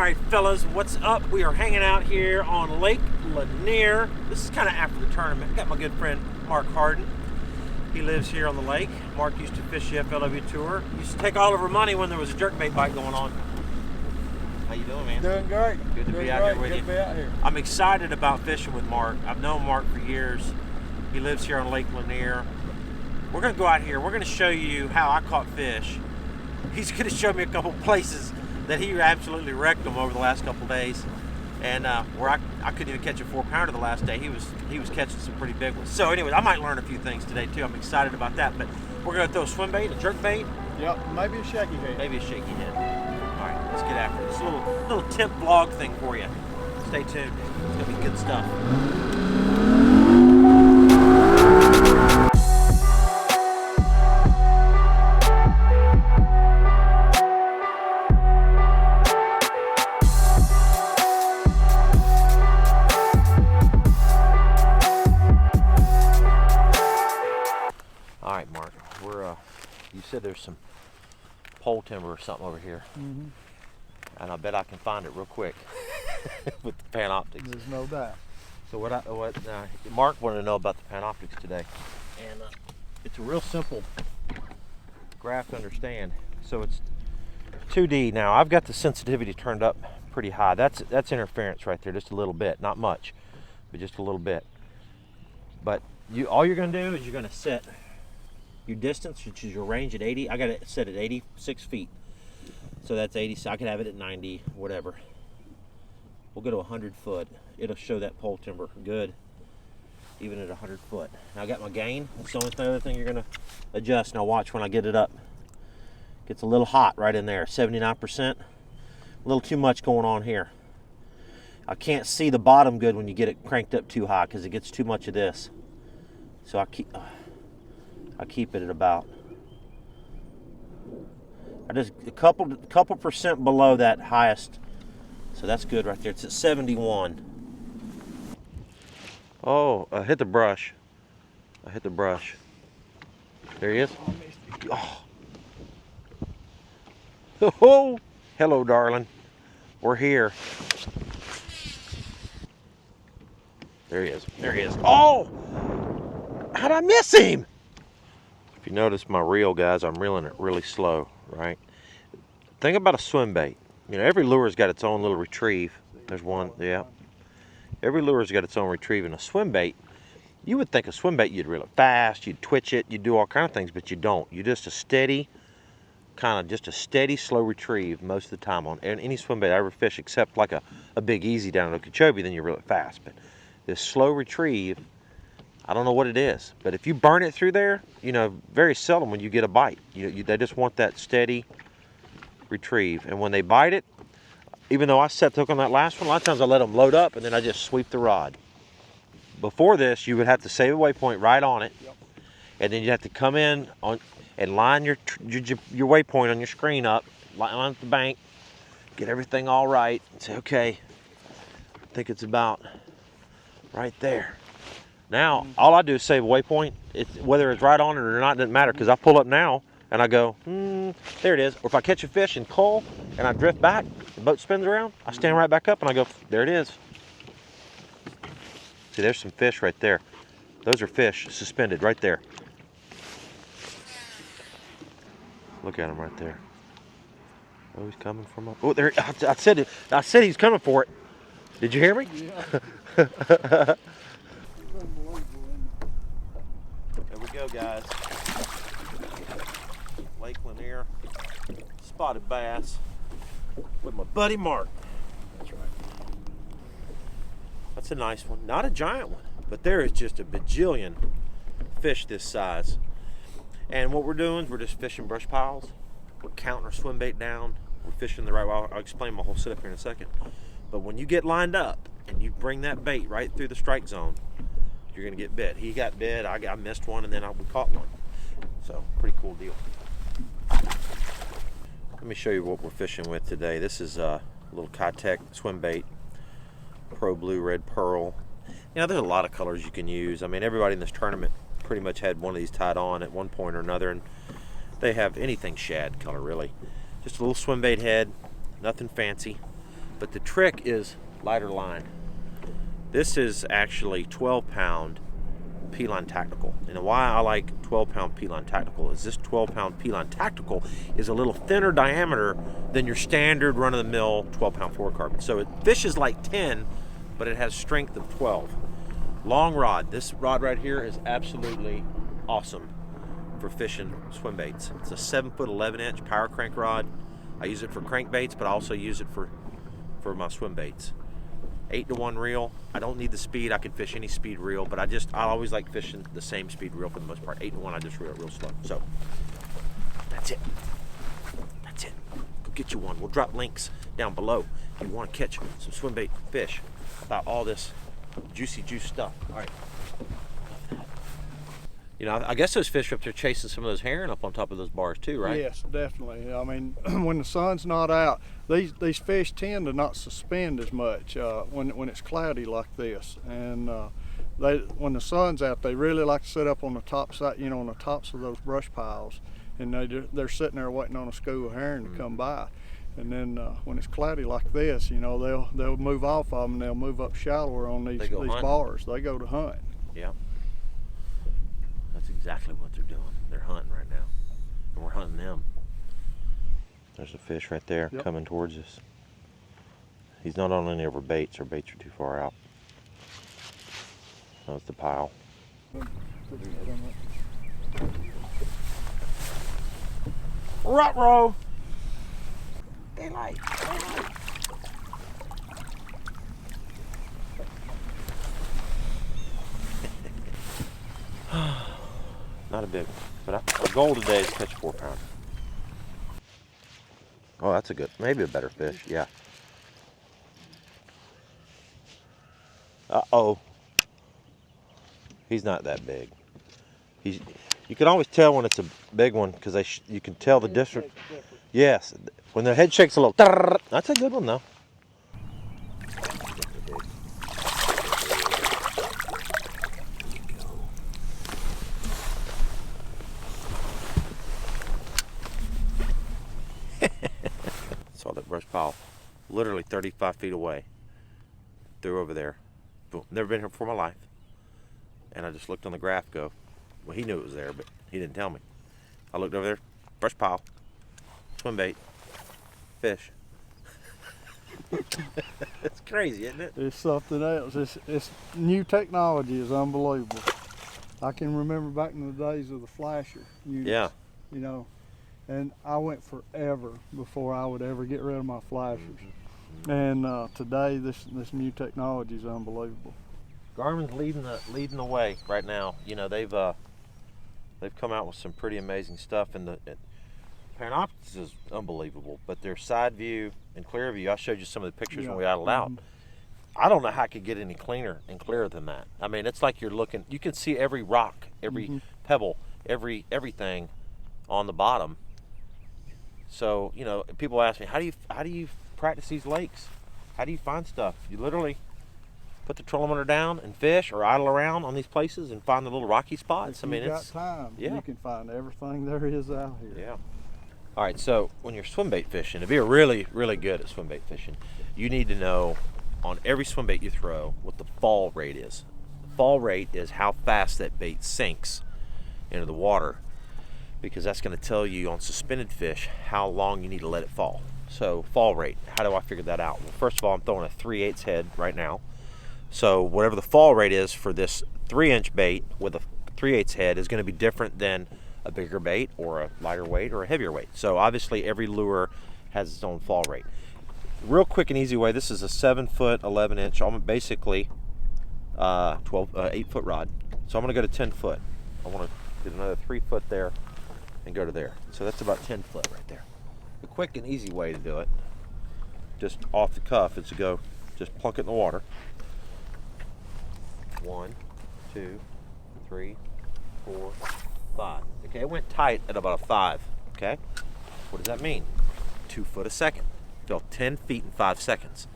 right, fellas, what's up? We are hanging out here on Lake Lanier. This is kind of after the tournament. Got my good friend Mark Hardin. He lives here on the lake. Mark used to fish the FLW Tour. Used to take all of our money when there was a jerkbait bite going on. How you doing, man? Doing great. Good to be out here with you. Good to be out here. I'm excited about fishing with Mark. I've known Mark for years. He lives here on Lake Lanier. We're going to go out here. We're going to show you how I caught fish. He's going to show me a couple places that he absolutely wrecked them over the last couple days, and where I couldn't even catch a 4-pounder the last day. He was catching some pretty big ones. So anyways, I might learn a few things today too. I'm excited about that. But we're going to throw a swim bait, a jerk bait. Yep, maybe a shaky head. Maybe a shaky head. All right, let's get after this little tip vlog thing for you. Stay tuned. It's going to be good stuff. All right, Mark, you said there's some pole timber or something over here. Mm-hmm. And I bet I can find it real quick with the Panoptics. There's no doubt. So Mark wanted to know about the Panoptics today. And it's a real simple graph to understand. So it's 2D. Now, I've got the sensitivity turned up pretty high. That's interference right there, just a little bit. Not much, but just a little bit. But all you're going to do is you're going to set your distance, which is your range at 80. I got it set at 86 feet. So that's 80, so I could have it at 90, whatever. We'll go to 100 foot. It'll show that pole timber good, even at 100 foot. Now I got my gain. That's the only other thing you're gonna adjust. Now watch when I get it up. Gets a little hot right in there, 79%. A little too much going on here. I can't see the bottom good when you get it cranked up too high because it gets too much of this. So I keep it at about, just a couple percent below that highest. So that's good right there. It's at 71. Oh, I hit the brush. There he is. Oh, hello, darling. We're here. There he is. Oh, how'd I miss him? If you notice my reel, guys, I'm reeling it really slow, right? Think about a swim bait. You know, every lure's got its own little retrieve. There's one, yeah. Every lure's got its own retrieve. And a swim bait, you would think a swim bait, you'd reel it fast, you'd twitch it, you'd do all kind of things, but you don't. You just a steady, slow retrieve most of the time on any swim bait I ever fish, except like a big easy down in Okeechobee, then you reel it fast. But this slow retrieve, I don't know what it is, but if you burn it through there, you know, very seldom when you get a bite. They just want that steady retrieve. And when they bite it, even though I set the hook on that last one, a lot of times I let them load up and then I just sweep the rod. Before this, you would have to save a waypoint right on it. Yep. And then you have to come in and line your waypoint on your screen up, line up the bank, get everything all right, and say, okay, I think it's about right there. Now, all I do is save a waypoint. Whether it's right on it or not doesn't matter, because I pull up now and I go, there it is. Or if I catch a fish and cull and I drift back, the boat spins around, I stand right back up and I go, there it is. See, there's some fish right there. Those are fish suspended right there. Look at him right there. Oh, he's coming from up. Oh, there. I said he's coming for it. Did you hear me? Yeah. There we go, guys. Lake Lanier, spotted bass with my buddy Mark. That's right. That's a nice one. Not a giant one, but there is just a bajillion fish this size. And what we're doing is we're just fishing brush piles. We're counting our swim bait down. We're fishing the right way. I'll explain my whole setup here in a second. But when you get lined up and you bring that bait right through the strike zone, you're gonna get bit. He got bit, I missed one, and then we caught one. So, pretty cool deal. Let me show you what we're fishing with today. This is a little Kitech swim bait, Pro Blue Red Pearl. You know, there's a lot of colors you can use. I mean, everybody in this tournament pretty much had one of these tied on at one point or another, and they have anything shad color, really. Just a little swim bait head, nothing fancy. But the trick is lighter line. This is actually 12-pound P-Line Tactical. And why I like 12-pound P-Line Tactical is this 12-pound P-Line Tactical is a little thinner diameter than your standard run-of-the-mill 12-pound fluorocarbon. So it fishes like 10, but it has strength of 12. Long rod. This rod right here is absolutely awesome for fishing swim baits. It's a 7-foot 11-inch power crank rod. I use it for crankbaits, but I also use it for my swim baits. 8-to-1 reel. I don't need the speed. I can fish any speed reel, but I always like fishing the same speed reel for the most part. 8-to-1, I just reel it real slow. So that's it. That's it. Go get you one. We'll drop links down below if you want to catch some swim bait fish about all this juicy juice stuff. All right. You know, I guess those fish are up there chasing some of those herring up on top of those bars too, right? Yes, definitely. I mean, when the sun's not out, these fish tend to not suspend as much when it's cloudy like this. And when the sun's out, they really like to sit up on the top side, you know, on the tops of those brush piles, and they're sitting there waiting on a school of herring to come by. And then when it's cloudy like this, you know, they'll move off of them and they'll move up shallower on these bars. They go to hunt. Yeah. That's exactly what they're doing. They're hunting right now, and we're hunting them. There's a fish right there coming towards us. He's not on any of our baits. Our baits are too far out. That's the pile. Ruh-roh! Daylight! Not a big one, but our goal today is to catch a 4-pounder. Oh, that's a good, maybe a better fish, yeah. Uh-oh. He's not that big. You can always tell when it's a big one because you can tell the difference. Yes, when the head shakes a little. That's a good one though. Saw that brush pile literally 35 feet away. Threw over there. Boom. Never been here before in my life. And I just looked on the graph, well, he knew it was there, but he didn't tell me. I looked over there, brush pile, swim bait, fish. It's crazy, isn't it? It's something else. It's new technology is unbelievable. I can remember back in the days of the flasher units, you know, and I went forever before I would ever get rid of my flashers. And today, this new technology is unbelievable. Garmin's leading the way right now. You know, they've come out with some pretty amazing stuff, and the Panoptics is unbelievable. But their side view and clear view, I showed you some of the pictures when we idled out. I don't know how I could get any cleaner and clearer than that. I mean, it's like you're looking. You can see every rock, every pebble, everything on the bottom. So, you know, people ask me, how do you practice these lakes? How do you find stuff? You literally put the trollometer down and fish or idle around on these places and find the little rocky spots. If you've got time, you can find everything there is out here. Yeah. All right, so when you're swim bait fishing, if you're really, really good at swim bait fishing, you need to know on every swim bait you throw what the fall rate is. The fall rate is how fast that bait sinks into the water, because that's going to tell you on suspended fish how long you need to let it fall. So fall rate, how do I figure that out? Well, first of all, I'm throwing a 3/8 head right now. So whatever the fall rate is for this 3-inch bait with a 3/8 head is going to be different than a bigger bait or a lighter weight or a heavier weight. So obviously every lure has its own fall rate. Real quick and easy way, this is a 7-foot 11-inch, basically 8-foot rod. So I'm going to go to 10 foot. I want to get another 3 foot there and go to there. So that's about 10 foot right there. The quick and easy way to do it, just off the cuff, is to go just plunk it in the water. 1, 2, 3, 4, 5. Okay, it went tight at about a 5. Okay, what does that mean? 2 foot a second. Fill 10 feet in 5 seconds.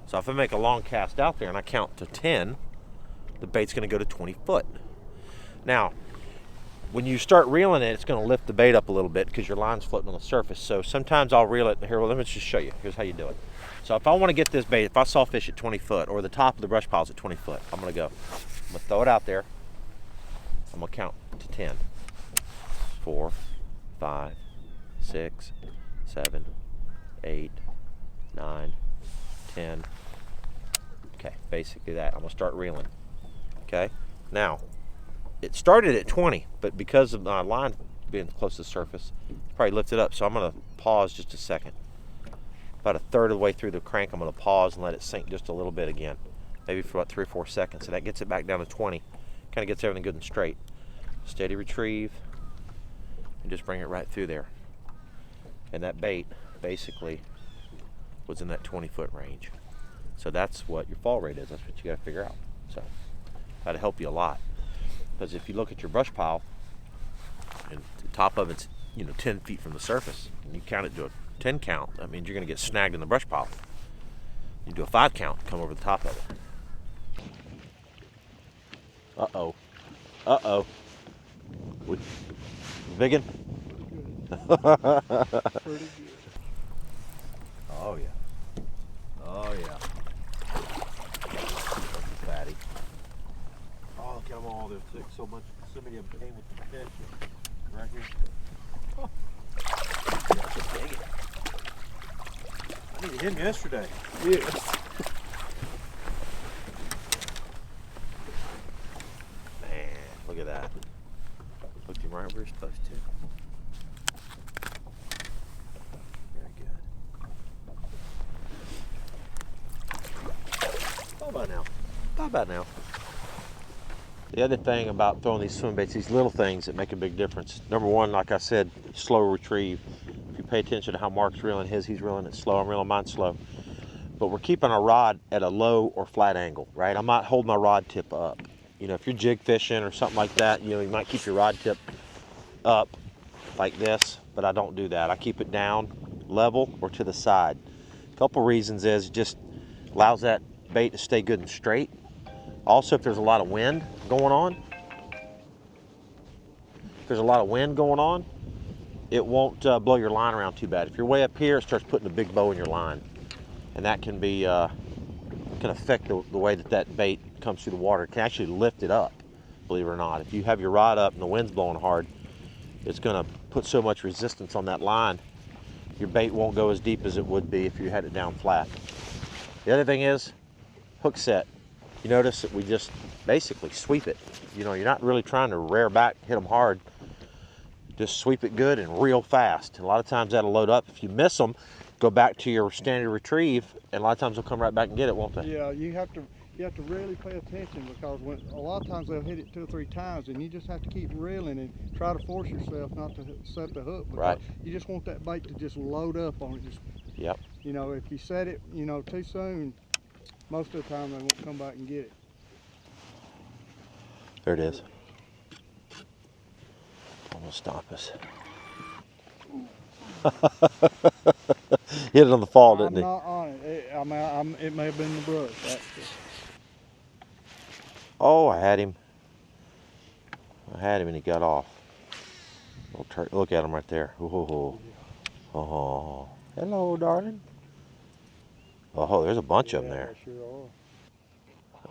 So if I make a long cast out there and I count to 10, the bait's going to go to 20 foot. Now, when you start reeling it, it's going to lift the bait up a little bit because your line's floating on the surface. So sometimes I'll reel it. Here, well, let me just show you. Here's how you do it. So if I want to get this bait, if I saw fish at 20 foot or the top of the brush pile's at 20 foot, I'm going to go. I'm going to throw it out there. I'm going to count to 10. 4, 5, 6, 7, 8, 9, 10. Okay, basically that. I'm going to start reeling. Okay, now it started at 20, but because of my line being close to the surface, it's probably lifted up. So I'm going to pause just a second. About a third of the way through the crank, I'm going to pause and let it sink just a little bit again, maybe for about 3 or 4 seconds. So that gets it back down to 20. Kind of gets everything good and straight. Steady retrieve, and just bring it right through there. And that bait basically was in that 20-foot range. So that's what your fall rate is. That's what you got to figure out. So that'll help you a lot. Because if you look at your brush pile, and the top of it's 10 feet from the surface, and you count it to a 10 count, that means you're going to get snagged in the brush pile. You do a 5 count, come over the top of it. Uh-oh. Uh-oh. Biggin? Pretty good. Oh, yeah. Oh, yeah. Fatty. Oh, look at them all. They're thick so much. So many of them came with the fish. Right here. Oh. That's a biggin. I needed him yesterday. Yes. Man, look at that. Hooked him right where he's supposed to. Very good. How about now? How about now? The other thing about throwing these swim baits, these little things that make a big difference. Number one, like I said, slow retrieve. If you pay attention to how Mark's reeling his, he's reeling it slow. I'm reeling mine slow. But we're keeping our rod at a low or flat angle, right? I'm not holding my rod tip up. If you're jig fishing or something like that, you might keep your rod tip up like this, but I don't do that. I keep it down, level, or to the side. A couple reasons is it just allows that bait to stay good and straight. Also, if there's a lot of wind going on, it won't blow your line around too bad. If you're way up here, it starts putting a big bow in your line, and that can be can affect the way that bait comes through the water. It can actually lift it up, believe it or not. If you have your rod up and the wind's blowing hard, it's going to put so much resistance on that line, your bait won't go as deep as it would be if you had it down flat. The other thing is hook set. You notice that we just basically sweep it. You're not really trying to rear back, hit them hard. Just sweep it good and reel fast. And a lot of times that'll load up. If you miss them, go back to your standard retrieve, and a lot of times they'll come right back and get it, won't they? Yeah, you have to really pay attention, because a lot of times they'll hit it 2 or 3 times, and you just have to keep reeling and try to force yourself not to set the hook. Right. You just want that bait to just load up on it. Yep. If you set it, too soon, most of the time they won't come back and get it. There it is. Almost stop us. Hit it on the fall, didn't he? I'm not on it. It may have been the brush, actually. Oh, I had him and he got off. Look at him right there. Oh, hello, darling. Oh, there's a bunch of them there. Sure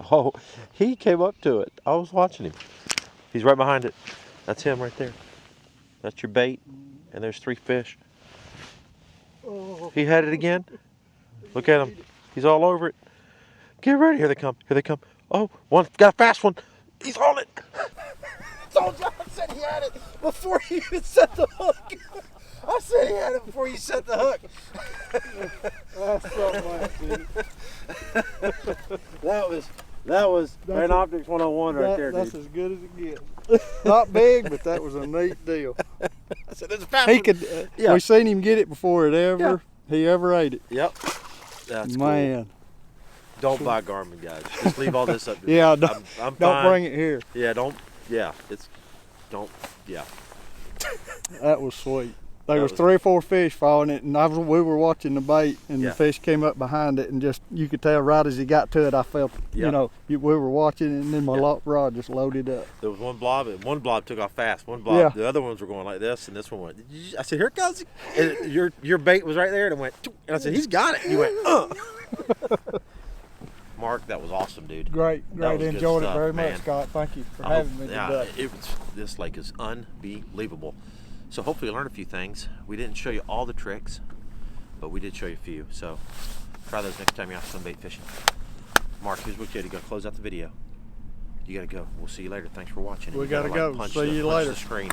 are. Oh, he came up to it. I was watching him. He's right behind it. That's him right there. That's your bait. And there's 3 fish. Oh. He had it again. Look at him. He's all over it. Get ready. Here they come. Here they come. Oh, one got a fast one. He's on it. Told you, I said he had it before you even set the hook. I said he had it before you set the hook. That's something like it. That was Pan Optics 101 right there, dude. That's as good as it gets. Not big, but that was a neat deal. I said there's a fast He one. could. Yeah. We seen him get it before he ever ate it. Yep. That's Man. Cool. Don't buy Garmin, guys. Just leave all this up to Yeah, me. I'm don't fine. bring it here. Yeah, don't. Yeah, it's. Don't. Yeah. That was sweet. There was 3 or 4 fish following it, and we were watching the bait, and Yeah. the fish came up behind it, and just you could tell right as he got to it, I felt, we were watching, and then my rod just loaded up. There was one blob, and one blob took off fast. One blob, the other ones were going like this, and this one went. I said, "Here it comes!" And your bait was right there, and it went. And I said, "He's got it." You went. Mark, that was awesome, dude. Great. Enjoyed it very man. much, Scott. Thank you for having me today. This lake is unbelievable. So hopefully you learned a few things. We didn't show you all the tricks, but we did show you a few. So try those next time you're out swimbait fishing. Mark, here's what you got to go close out the video. You got to go. We'll see you later. Thanks for watching. We got to go. Punch See you later. the screen.